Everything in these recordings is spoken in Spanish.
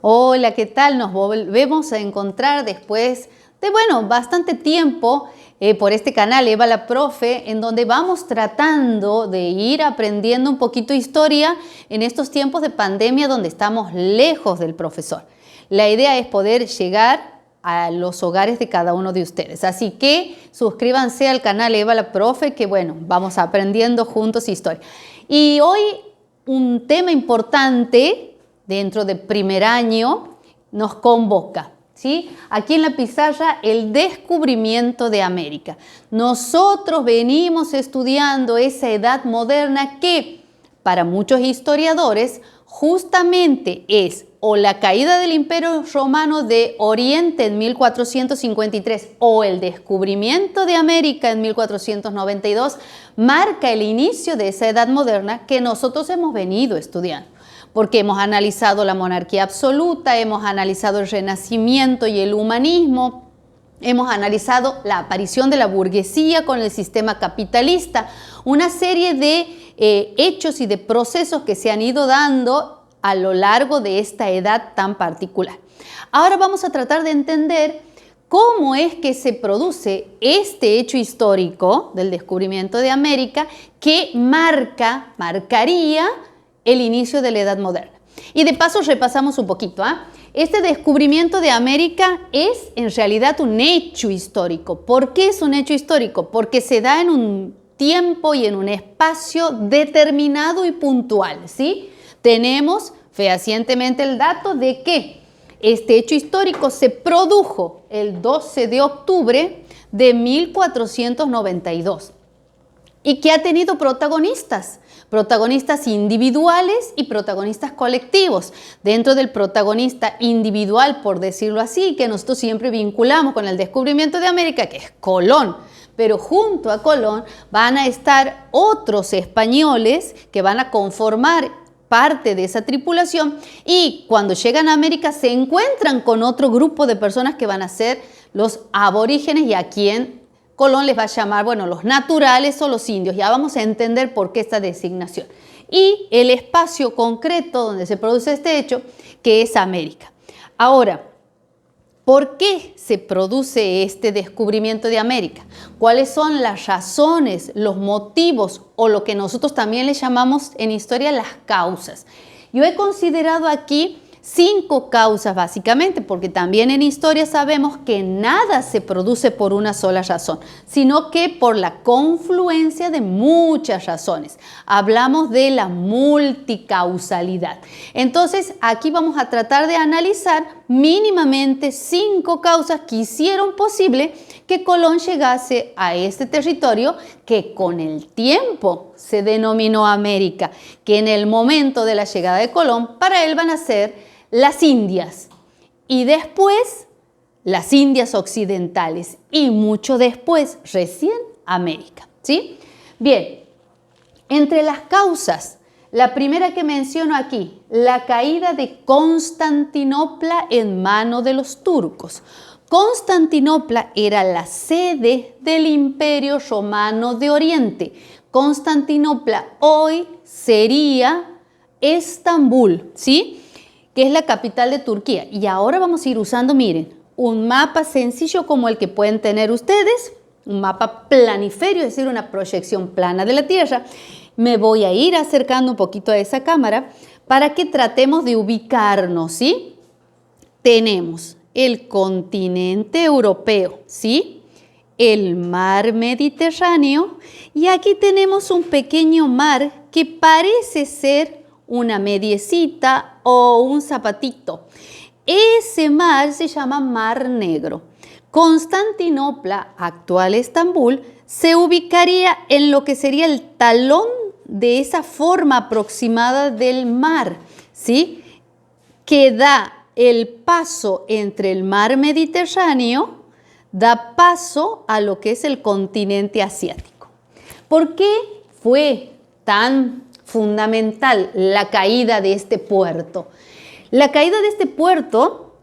Hola, ¿qué tal? Nos volvemos a encontrar después de, bastante tiempo por este canal Eva la Profe, en donde vamos tratando de ir aprendiendo un poquito historia en estos tiempos de pandemia donde estamos lejos del profesor. La idea es poder llegar a los hogares de cada uno de ustedes. Así que suscríbanse al canal Eva la Profe, que vamos aprendiendo juntos historia. Y hoy un tema importante dentro del primer año nos convoca, ¿sí? Aquí en la pizarra, el descubrimiento de América. Nosotros venimos estudiando esa edad moderna que para muchos historiadores justamente es o la caída del Imperio Romano de Oriente en 1453 o el descubrimiento de América en 1492, marca el inicio de esa edad moderna que nosotros hemos venido estudiando. Porque hemos analizado la monarquía absoluta, hemos analizado el Renacimiento y el humanismo, hemos analizado la aparición de la burguesía con el sistema capitalista, una serie de hechos y de procesos que se han ido dando a lo largo de esta edad tan particular. Ahora vamos a tratar de entender cómo es que se produce este hecho histórico del descubrimiento de América que marcaría el inicio de la Edad Moderna. Y de paso repasamos un poquito. Este descubrimiento de América es en realidad un hecho histórico. ¿Por qué es un hecho histórico? Porque se da en un tiempo y en un espacio determinado y puntual, ¿sí? Tenemos fehacientemente el dato de que este hecho histórico se produjo el 12 de octubre de 1492 y que ha tenido protagonistas individuales y protagonistas colectivos. Dentro del protagonista individual, por decirlo así, que nosotros siempre vinculamos con el descubrimiento de América, que es Colón, pero junto a Colón van a estar otros españoles que van a conformar parte de esa tripulación y cuando llegan a América se encuentran con otro grupo de personas que van a ser los aborígenes y a quien Colón les va a llamar, los naturales o los indios. Ya vamos a entender por qué esta designación. Y el espacio concreto donde se produce este hecho, que es América. Ahora, ¿por qué se produce este descubrimiento de América? ¿Cuáles son las razones, los motivos o lo que nosotros también le llamamos en historia las causas? Yo he considerado aquí 5 causas básicamente, porque también en historia sabemos que nada se produce por una sola razón, sino que por la confluencia de muchas razones. Hablamos de la multicausalidad. Entonces, aquí vamos a tratar de analizar mínimamente 5 causas que hicieron posible que Colón llegase a este territorio que con el tiempo se denominó América, que en el momento de la llegada de Colón, para él van a ser las Indias y después las Indias occidentales y mucho después, recién América, ¿sí? Bien, entre las causas, la primera que menciono aquí, la caída de Constantinopla en manos de los turcos. Constantinopla era la sede del Imperio Romano de Oriente. Constantinopla hoy sería Estambul, ¿sí?, que es la capital de Turquía. Y ahora vamos a ir usando, miren, un mapa sencillo como el que pueden tener ustedes, un mapa planiferio, es decir, una proyección plana de la Tierra. Me voy a ir acercando un poquito a esa cámara para que tratemos de ubicarnos, ¿sí? Tenemos el continente europeo, ¿sí? El mar Mediterráneo y aquí tenemos un pequeño mar que parece ser una mediecita o un zapatito. Ese mar se llama Mar Negro. Constantinopla, actual Estambul, se ubicaría en lo que sería el talón de esa forma aproximada del mar, ¿sí?, que da el paso entre el mar Mediterráneo, da paso a lo que es el continente asiático. ¿Por qué fue tan fundamental la caída de este puerto? La caída de este puerto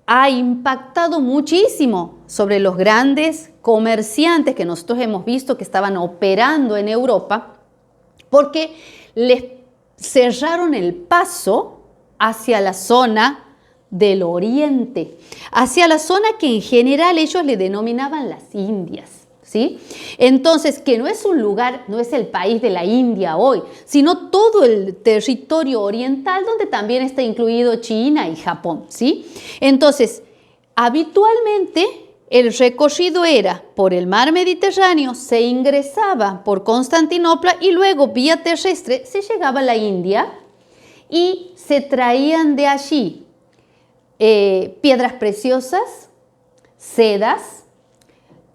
ha impactado muchísimo sobre los grandes comerciantes que nosotros hemos visto que estaban operando en Europa, porque les cerraron el paso hacia la zona del oriente, hacia la zona que en general ellos le denominaban las Indias, ¿sí? Entonces, que no es un lugar, no es el país de la India hoy, sino todo el territorio oriental donde también está incluido China y Japón, ¿sí? Entonces, habitualmente el recorrido era por el mar Mediterráneo, se ingresaba por Constantinopla y luego vía terrestre se llegaba a la India y se traían de allí piedras preciosas, sedas,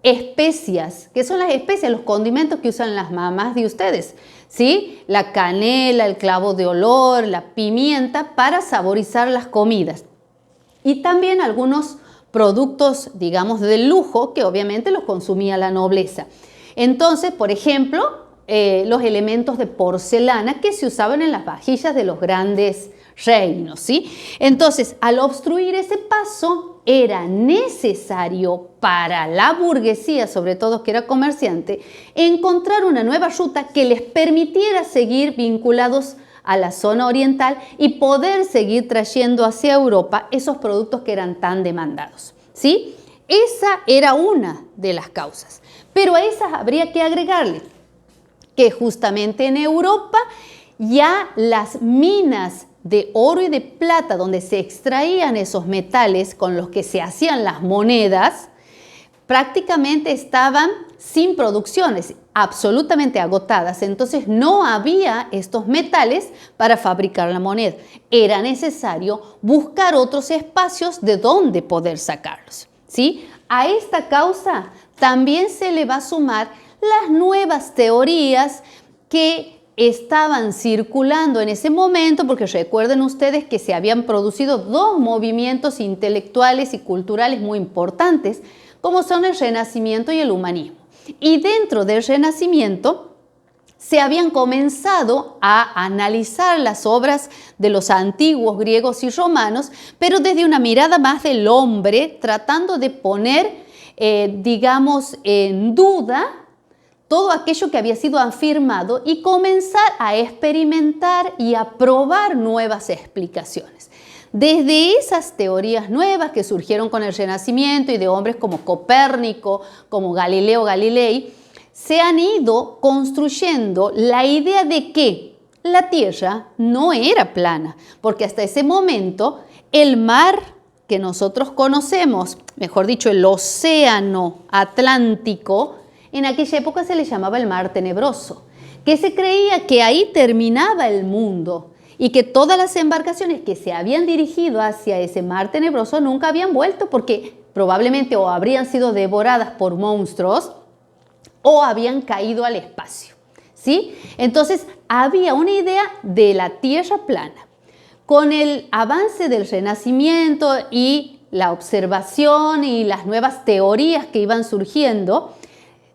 especias, que son las especias, los condimentos que usan las mamás de ustedes, ¿sí? La canela, el clavo de olor, la pimienta para saborizar las comidas. Y también algunos productos, digamos, de lujo que obviamente los consumía la nobleza. Entonces, por ejemplo, los elementos de porcelana que se usaban en las vajillas de los grandes reinos, ¿sí? Entonces, al obstruir ese paso, era necesario para la burguesía, sobre todo que era comerciante, encontrar una nueva ruta que les permitiera seguir vinculados a la zona oriental y poder seguir trayendo hacia Europa esos productos que eran tan demandados, ¿sí? Esa era una de las causas, pero a esas habría que agregarle que justamente en Europa ya las minas de oro y de plata donde se extraían esos metales con los que se hacían las monedas prácticamente estaban sin producciones, absolutamente agotadas. Entonces no había estos metales para fabricar la moneda. Era necesario buscar otros espacios de donde poder sacarlos, ¿sí? A esta causa también se le va a sumar las nuevas teorías que estaban circulando en ese momento, porque recuerden ustedes que se habían producido dos movimientos intelectuales y culturales muy importantes, como son el Renacimiento y el Humanismo. Y dentro del Renacimiento se habían comenzado a analizar las obras de los antiguos griegos y romanos, pero desde una mirada más del hombre, tratando de poner, digamos, en duda todo aquello que había sido afirmado y comenzar a experimentar y a probar nuevas explicaciones. Desde esas teorías nuevas que surgieron con el Renacimiento y de hombres como Copérnico, como Galileo Galilei, se han ido construyendo la idea de que la Tierra no era plana, porque hasta ese momento el mar que nosotros conocemos, mejor dicho, el océano Atlántico, en aquella época se le llamaba el mar tenebroso, que se creía que ahí terminaba el mundo y que todas las embarcaciones que se habían dirigido hacia ese mar tenebroso nunca habían vuelto porque probablemente o habrían sido devoradas por monstruos o habían caído al espacio, ¿sí? Entonces había una idea de la Tierra plana. Con el avance del Renacimiento y la observación y las nuevas teorías que iban surgiendo,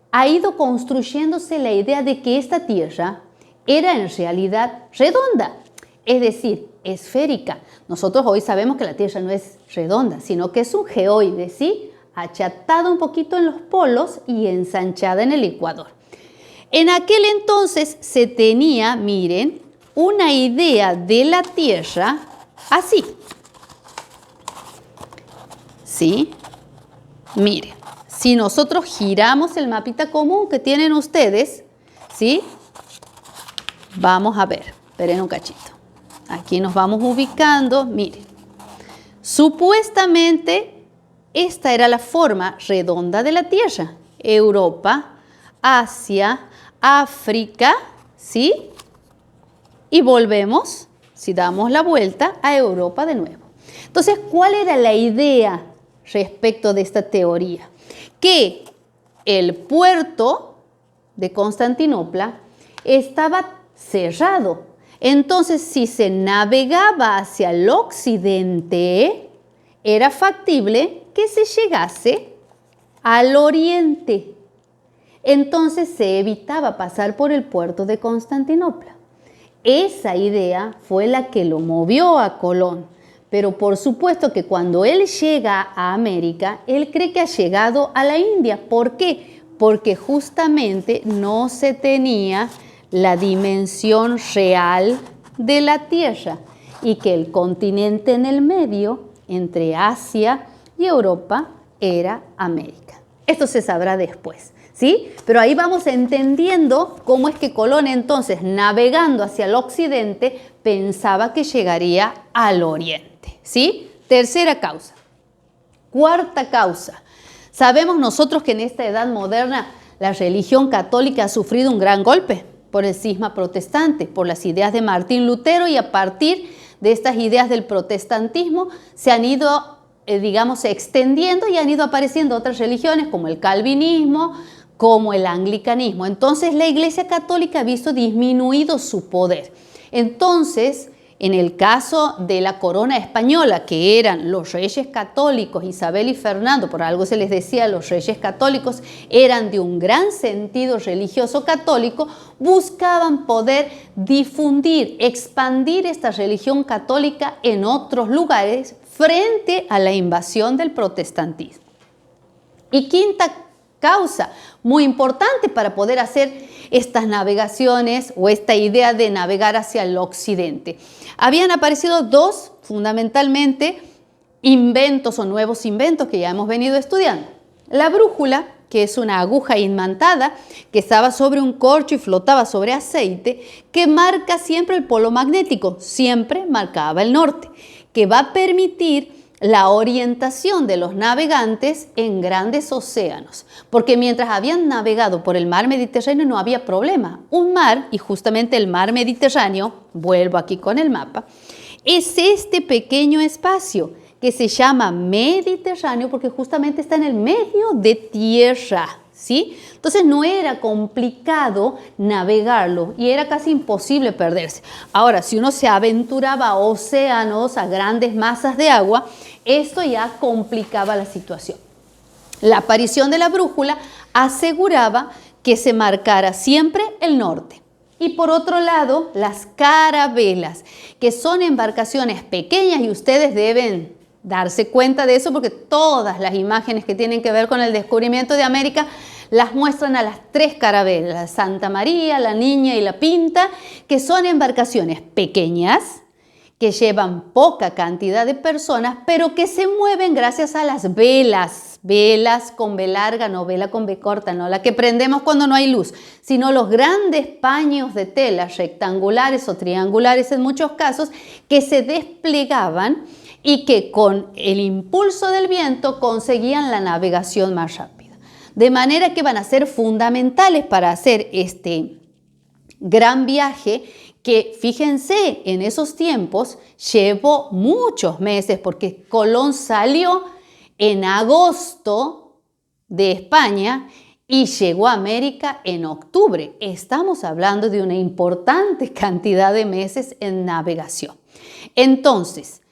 ha ido construyéndose la idea de que esta Tierra era en realidad redonda, es decir, esférica. Nosotros hoy sabemos que la Tierra no es redonda, sino que es un geoide, ¿sí? Achatada un poquito en los polos y ensanchada en el ecuador. En aquel entonces se tenía, miren, una idea de la Tierra así. ¿Sí? Miren. Si nosotros giramos el mapita común que tienen ustedes, ¿sí? Vamos a ver, esperen un cachito. Aquí nos vamos ubicando, miren. Supuestamente esta era la forma redonda de la Tierra. Europa, Asia, África, ¿sí? Y volvemos, si damos la vuelta, a Europa de nuevo. Entonces, ¿cuál era la idea respecto de esta teoría? Que el puerto de Constantinopla estaba cerrado. Entonces, si se navegaba hacia el occidente, era factible que se llegase al oriente. Entonces, se evitaba pasar por el puerto de Constantinopla. Esa idea fue la que lo movió a Colón. Pero por supuesto que cuando él llega a América, él cree que ha llegado a la India. ¿Por qué? Porque justamente no se tenía la dimensión real de la Tierra y que el continente en el medio entre Asia y Europa era América. Esto se sabrá después, ¿sí? Pero ahí vamos entendiendo cómo es que Colón entonces, navegando hacia el occidente, pensaba que llegaría al oriente, ¿sí? Tercera causa. Cuarta causa. Sabemos nosotros que en esta edad moderna la religión católica ha sufrido un gran golpe por el cisma protestante, por las ideas de Martín Lutero, y a partir de estas ideas del protestantismo se han ido, digamos, extendiendo y han ido apareciendo otras religiones como el calvinismo, como el anglicanismo. Entonces la Iglesia Católica ha visto disminuido su poder. Entonces, en el caso de la corona española, que eran los reyes católicos, Isabel y Fernando, por algo se les decía los reyes católicos, eran de un gran sentido religioso católico, buscaban poder difundir, expandir esta religión católica en otros lugares frente a la invasión del protestantismo. Y quinta causa, muy importante para poder hacer estas navegaciones o esta idea de navegar hacia el occidente. Habían aparecido dos, fundamentalmente, inventos o nuevos inventos que ya hemos venido estudiando. La brújula, que es una aguja imantada que estaba sobre un corcho y flotaba sobre aceite, que marca siempre el polo magnético, siempre marcaba el norte, que va a permitir la orientación de los navegantes en grandes océanos, porque mientras habían navegado por el mar Mediterráneo no había problema. Un mar, y justamente el mar Mediterráneo, vuelvo aquí con el mapa, es este pequeño espacio que se llama Mediterráneo porque justamente está en el medio de tierra, ¿sí? Entonces no era complicado navegarlo y era casi imposible perderse. Ahora, si uno se aventuraba a océanos, a grandes masas de agua, esto ya complicaba la situación. La aparición de la brújula aseguraba que se marcara siempre el norte. Y por otro lado, las carabelas, que son embarcaciones pequeñas, y ustedes deben darse cuenta de eso porque todas las imágenes que tienen que ver con el descubrimiento de América las muestran a las tres carabelas, la Santa María, la Niña y la Pinta, que son embarcaciones pequeñas, que llevan poca cantidad de personas, pero que se mueven gracias a las velas, velas con B larga, no vela con B corta, no la que prendemos cuando no hay luz, sino los grandes paños de tela rectangulares o triangulares en muchos casos, que se desplegaban y que con el impulso del viento conseguían la navegación más rápida. De manera que van a ser fundamentales para hacer este gran viaje que, fíjense, en esos tiempos llevó muchos meses porque Colón salió en agosto de España y llegó a América en octubre. Estamos hablando de una importante cantidad de meses en navegación. Entonces,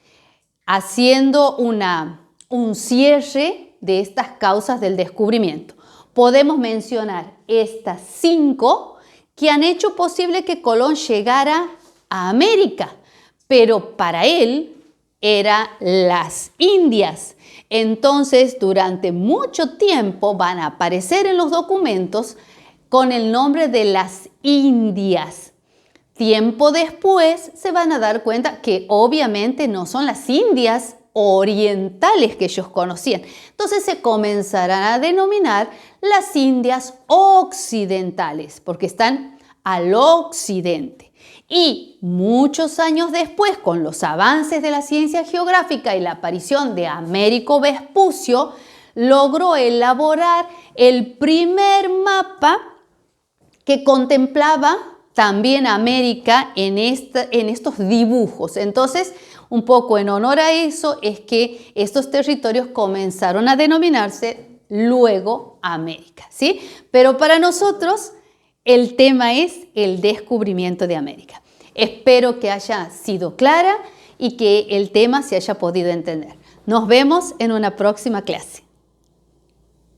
haciendo un cierre de estas causas del descubrimiento, podemos mencionar estas 5 que han hecho posible que Colón llegara a América, pero para él eran las Indias. Entonces, durante mucho tiempo van a aparecer en los documentos con el nombre de las Indias. Tiempo después se van a dar cuenta que obviamente no son las Indias orientales que ellos conocían. Entonces se comenzarán a denominar las Indias occidentales, porque están al occidente. Y muchos años después, con los avances de la ciencia geográfica y la aparición de Américo Vespucio, logró elaborar el primer mapa que contemplaba también América en estos dibujos. Entonces, un poco en honor a eso es que estos territorios comenzaron a denominarse luego América, ¿sí? Pero para nosotros el tema es el descubrimiento de América. Espero que haya sido clara y que el tema se haya podido entender. Nos vemos en una próxima clase.